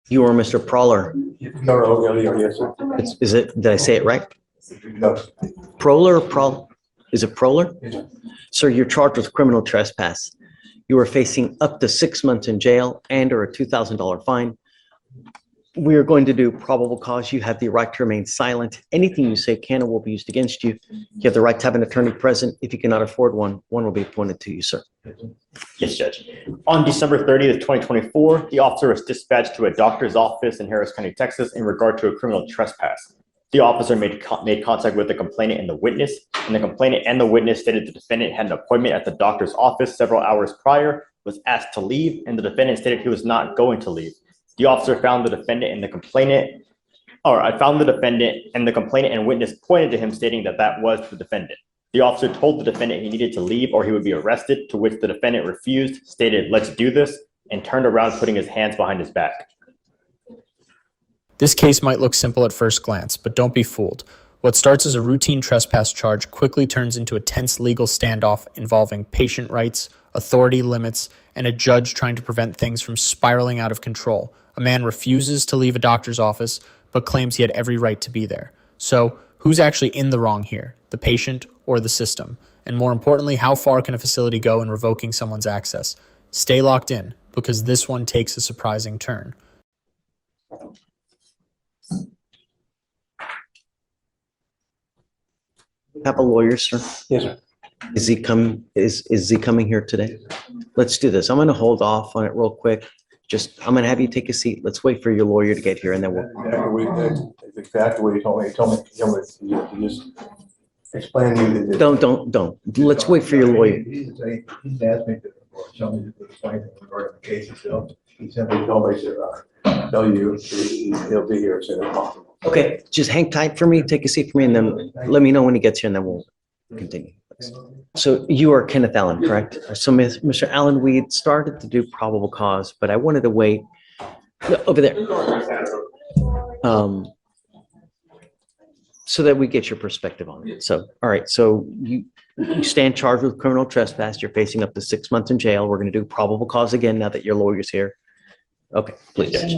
You are Mr. Prowler. No, yes, sir. Is it, did I say it right? No. Prowler, is it Prowler? Yes, sir. Sir, you're charged with criminal trespass. You are facing up to 6 months in jail and or a $2,000 fine. We are going to do probable cause. You have the right to remain silent. Anything you say can or will be used against you. You have the right to have an attorney present. If you cannot afford one, one will be appointed to you, sir. Yes, Judge. On December 30th, 2024, the officer was dispatched to a doctor's office in Harris County, Texas, in regard to a criminal trespass. The officer made contact with the complainant and the witness, and the complainant and the witness stated the defendant had an appointment at the doctor's office several hours prior, was asked to leave, and the defendant stated he was not going to leave. The officer found the defendant and the complainant, and witness pointed to him stating that that was the defendant. The officer told the defendant he needed to leave or he would be arrested, to which the defendant refused, stated, "Let's do this," and turned around, putting his hands behind his back. This case might look simple at first glance, but don't be fooled. What starts as a routine trespass charge quickly turns into a tense legal standoff involving patient rights, authority limits, and a judge trying to prevent things from spiraling out of control. A man refuses to leave a doctor's office, but claims he had every right to be there. So, who's actually in the wrong here, the patient or the system? And more importantly, how far can a facility go in revoking someone's access? Stay locked in, because this one takes a surprising turn. Have a lawyer, sir? Yes, sir. Is he coming here today? Let's do this. I'm going to hold off on it real quick. I'm going to have you take a seat. Let's wait for your lawyer to get here and then we'll. That's exactly what he told me. He told me to just explain to you. Don't. Let's wait for your lawyer. He's asked me to show me to explain regarding the case itself. He simply told me to tell you he'll be here as soon as possible. Okay, just hang tight for me, take a seat for me, and then let me know when he gets here and then we'll continue. So you are Kenneth Allen, correct? So Mr. Allen, we started to do probable cause, but I wanted to wait over there. So that we get your perspective on it. So, all right, so you stand charged with criminal trespass. You're facing up to 6 months in jail. We're going to do probable cause again now that your lawyer's here. Okay, please. Judge.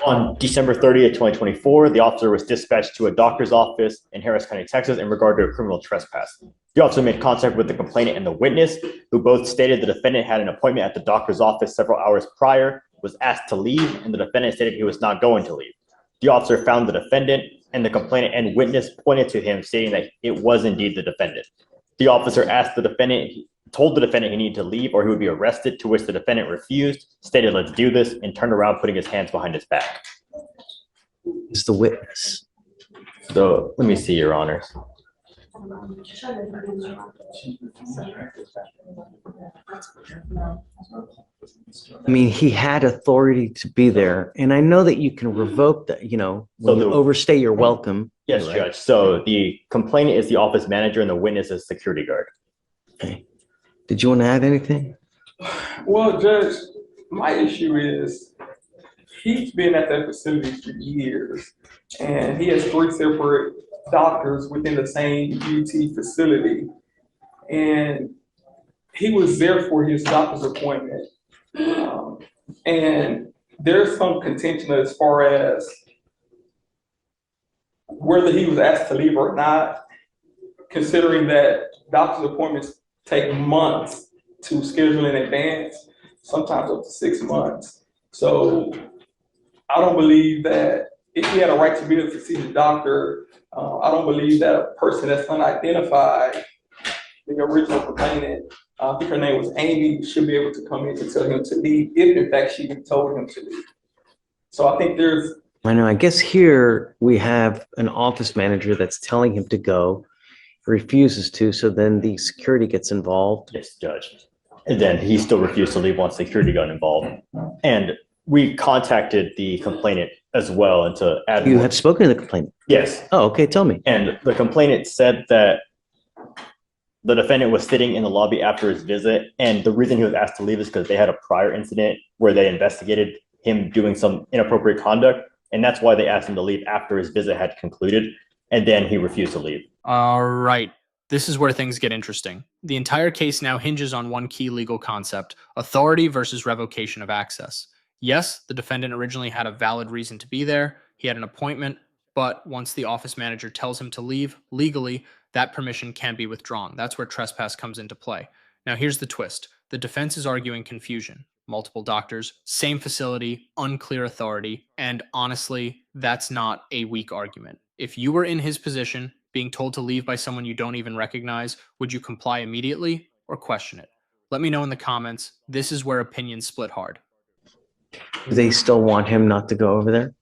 On December 30th, 2024, the officer was dispatched to a doctor's office in Harris County, Texas, in regard to a criminal trespass. The officer made contact with the complainant and the witness, who both stated the defendant had an appointment at the doctor's office several hours prior, was asked to leave, and the defendant stated he was not going to leave. The officer found the defendant, and the complainant and witness pointed to him, stating that it was indeed the defendant. The officer told the defendant he needed to leave or he would be arrested, to which the defendant refused, stated, "Let's do this," and turned around, putting his hands behind his back. Is the witness? So let me see, Your Honors. I mean, he had authority to be there, and I know that you can revoke that, when you overstay your welcome. Yes, right? Judge. So the complainant is the office manager and the witness is security guard. Okay. Did you want to add anything? Well, Judge, my issue is he's been at that facility for years, and he has 3 separate doctors within the same UT facility, and he was there for his doctor's appointment. And there's some contention as far as whether he was asked to leave or not, considering that doctor's appointments take months to schedule in advance, sometimes up to 6 months. So I don't believe that if he had a right to be able to see the doctor, I don't believe that a person that's unidentified, the original complainant, I think her name was Amy, should be able to come in to tell him to leave, if in fact she even told him to leave. So I think I know, I guess here we have an office manager that's telling him to go, refuses to, so then the security gets involved. Yes, Judge. And then he still refused to leave once security got involved. And we contacted the complainant as well, and to add You have spoken to the complainant? Yes. Oh, okay, tell me. And the complainant said that the defendant was sitting in the lobby after his visit, and the reason he was asked to leave is because they had a prior incident where they investigated him doing some inappropriate conduct, and that's why they asked him to leave after his visit had concluded, and then he refused to leave. All right. This is where things get interesting. The entire case now hinges on one key legal concept: authority versus revocation of access. Yes, the defendant originally had a valid reason to be there. He had an appointment, but once the office manager tells him to leave, legally, that permission can be withdrawn. That's where trespass comes into play. Now, here's the twist. The defense is arguing confusion. Multiple doctors, same facility, unclear authority, and honestly, that's not a weak argument. If you were in his position, being told to leave by someone you don't even recognize, would you comply immediately or question it? Let me know in the comments. This is where opinions split hard. Do they still want him not to go over there?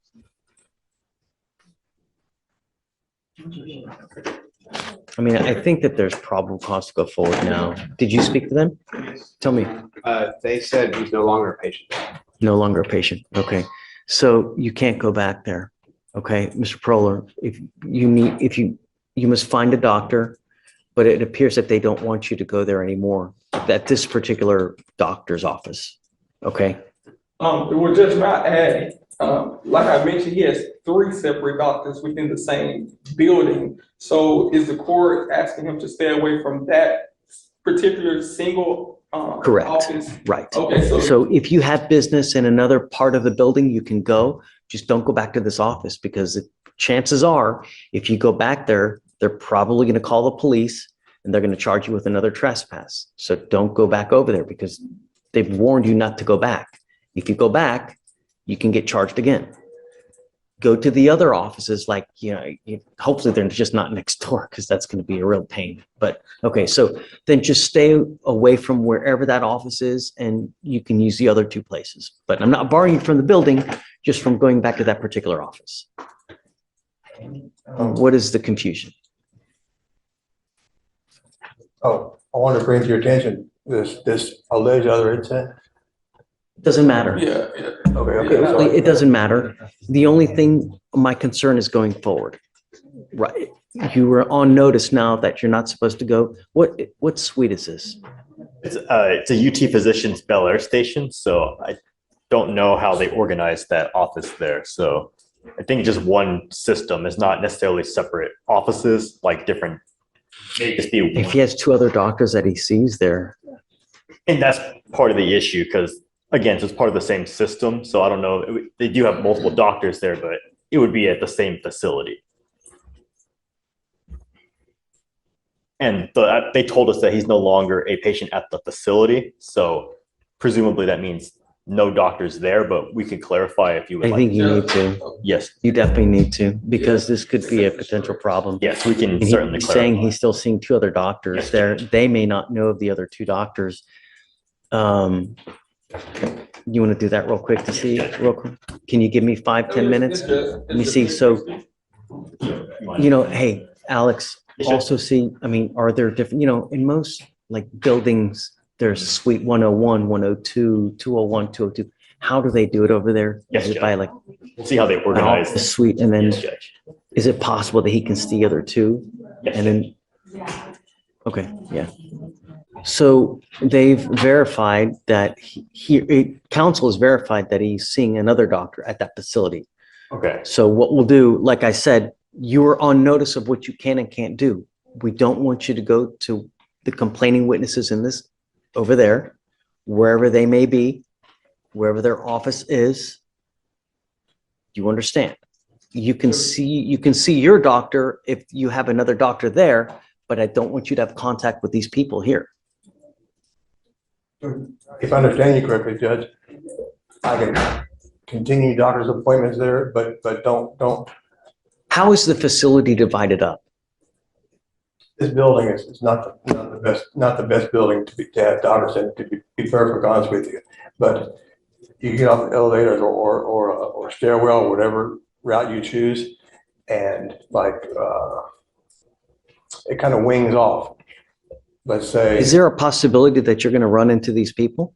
I mean, I think that there's probable cause to go forward now. Did you speak to them? Tell me. They said he's no longer a patient. No longer a patient. Okay. So you can't go back there. Okay, Mr. Proler, you must find a doctor, but it appears that they don't want you to go there anymore at this particular doctor's office. Okay. Well, Judge, may I add, like I mentioned, he has 3 separate doctors within the same building. So is the court asking him to stay away from that particular single Correct. office? Right. Okay, So if you have business in another part of the building, you can go. Just don't go back to this office, because the chances are, if you go back there, they're probably going to call the police and they're going to charge you with another trespass. So don't go back over there, because they've warned you not to go back. If you go back, you can get charged again. Go to the other offices, like, hopefully they're just not next door, because that's going to be a real pain. But okay, so then just stay away from wherever that office is, and you can use the other 2 places. But I'm not barring you from the building, just from going back to that particular office. What is the confusion? Oh, I want to bring to your attention this alleged other incident. Doesn't matter. Yeah. Okay. It doesn't matter. The only thing, my concern is going forward. Right. You were on notice now that you're not supposed to go. What suite is this? It's a UT Physicians Bel Air station, so I don't know how they organized that office there. So I think just one system is not necessarily separate offices, like different. Maybe just be If he has 2 other doctors that he sees there. and that's part of the issue, because again, it's part of the same system. So I don't know. They do have multiple doctors there, but it would be at the same facility. And they told us that he's no longer a patient at the facility. So presumably that means no doctors there, but we could clarify if you would I like. think you need to. Yes. You definitely need to, because this could be a potential problem. Yes, we can And certainly he's clarify. saying he's still seeing 2 other doctors Yes. there. They may not know of the other 2 doctors. You want to do that real quick to see, real quick? Can you give me 5-10 minutes? Let me see. So, hey, Alex, also see, I mean, are there different, in most like buildings, there's suite 101, 102, 201, 202. How do they do it over there? Yes, Is it Judge. by like We'll see how they the organize. suite, and then Yes, Judge. is it possible that he can see the other 2? Yes. And then, okay, yeah. So they've verified that counsel has verified that he's seeing another doctor at that facility. Okay. So what we'll do, like I said, you are on notice of what you can and can't do. We don't want you to go to the complaining witnesses in this over there, wherever they may be, wherever their office is. You understand? You can see your doctor if you have another doctor there, but I don't want you to have contact with these people here. If I understand you correctly, Judge, I can continue doctor's appointments there, but don't. How is the facility divided up? This building is not the best building to have doctors in, to be perfectly honest with you. But you get off the elevators or stairwell, whatever route you choose, and it kind of wings off. Let's say. Is there a possibility that you're going to run into these people?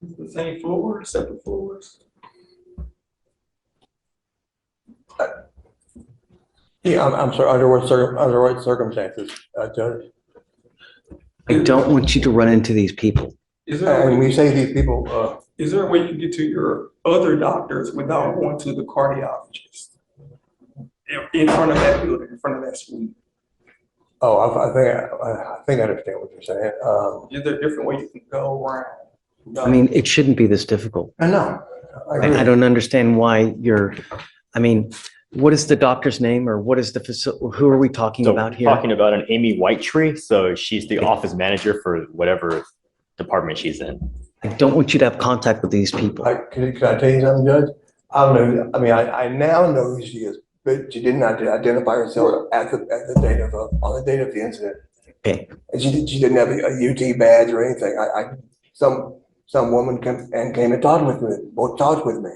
The same floor, separate floors. Yeah, I'm sorry. Under what circumstances, Judge? I don't want you to run into these people. Is there, And when we say these people, is there a way you can get to your other doctors without going to the cardiologist? In front of that building, in front of that suite? I think I understand what you're saying. Is there a different way you can go around? I mean, it shouldn't be this difficult. I know. I agree. I don't understand why I mean, what is the doctor's name or what is the facility? Who are we talking So about we're here? talking about an Amy Whitetree. So she's the office manager for whatever department she's in. I don't want you to have contact with these people. Can I tell you something, Judge? I don't know, I mean, I now know who she is, but she did not identify herself at the date of, on the date of the incident. Okay. And she didn't have a UT badge or anything. Some woman came and talked with me.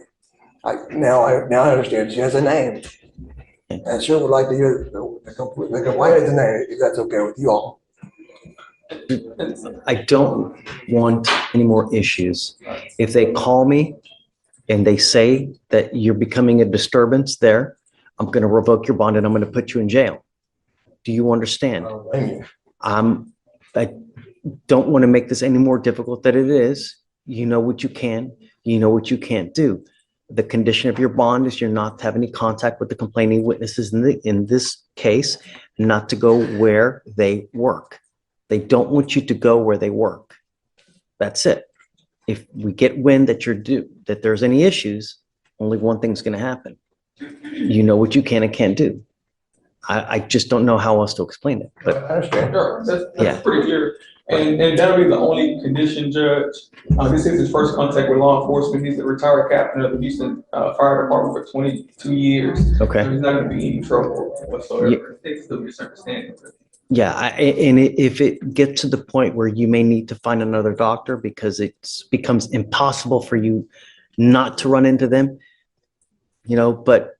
Now I understand she has a name. And I sure would like to hear the complaint of the name, if that's okay with you all. I don't want any more issues. If they call me and they say that you're becoming a disturbance there, I'm going to revoke your bond and I'm going to put you in jail. Do you understand? I don't blame you. I don't want to make this any more difficult than it is. You know what you can, you know what you can't do. The condition of your bond is you're not to have any contact with the complaining witnesses in this case, not to go where they work. They don't want you to go where they work. That's it. If we get wind that there's any issues, only one thing's going to happen. You know what you can and can't do. I just don't know how else to explain it, I but understand. Sure, that's Yeah. pretty clear. And that'll be the only condition, Judge. This is his first contact with law enforcement. He's a retired captain of the Houston Fire Department for 22 years. okay. So he's not gonna be in trouble whatsoever. It's still misunderstanding. Yeah, and if it gets to the point where you may need to find another doctor because it becomes impossible for you not to run into them, but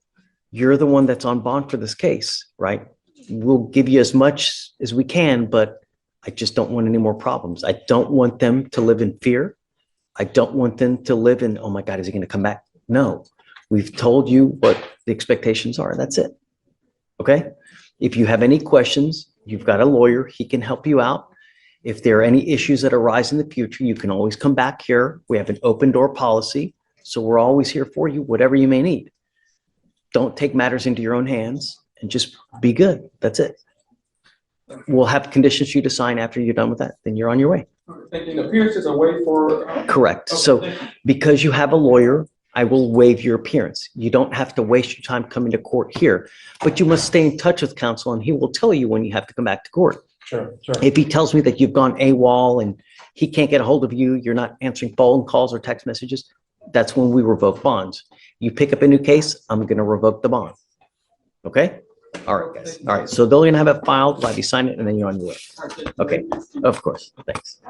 you're the one that's on bond for this case, right? We'll give you as much as we can, but I just don't want any more problems. I don't want them to live in fear. I don't want them to live in, oh my God, is he going to come back? No, we've told you what the expectations are. That's it. Okay. If you have any questions, you've got a lawyer. He can help you out. If there are any issues that arise in the future, you can always come back here. We have an open door policy. So we're always here for you, whatever you may need. Don't take matters into your own hands and just be good. That's it. We'll have conditions for you to sign after you're done with that. Then you're on your way. Thinking appearances are way for. Correct. Okay, So thank you. because you have a lawyer, I will waive your appearance. You don't have to waste your time coming to court here, but you must stay in touch with counsel and he will tell you when you have to come back to court. Sure. If he tells me that you've gone AWOL and he can't get a hold of you, you're not answering phone calls or text messages, that's when we revoke bonds. You pick up a new case, I'm going to revoke the bond. Okay? All right, guys. All right. So they're going to have it filed, we'll have you sign it, and then you're on your way. Okay. Of course. Thanks.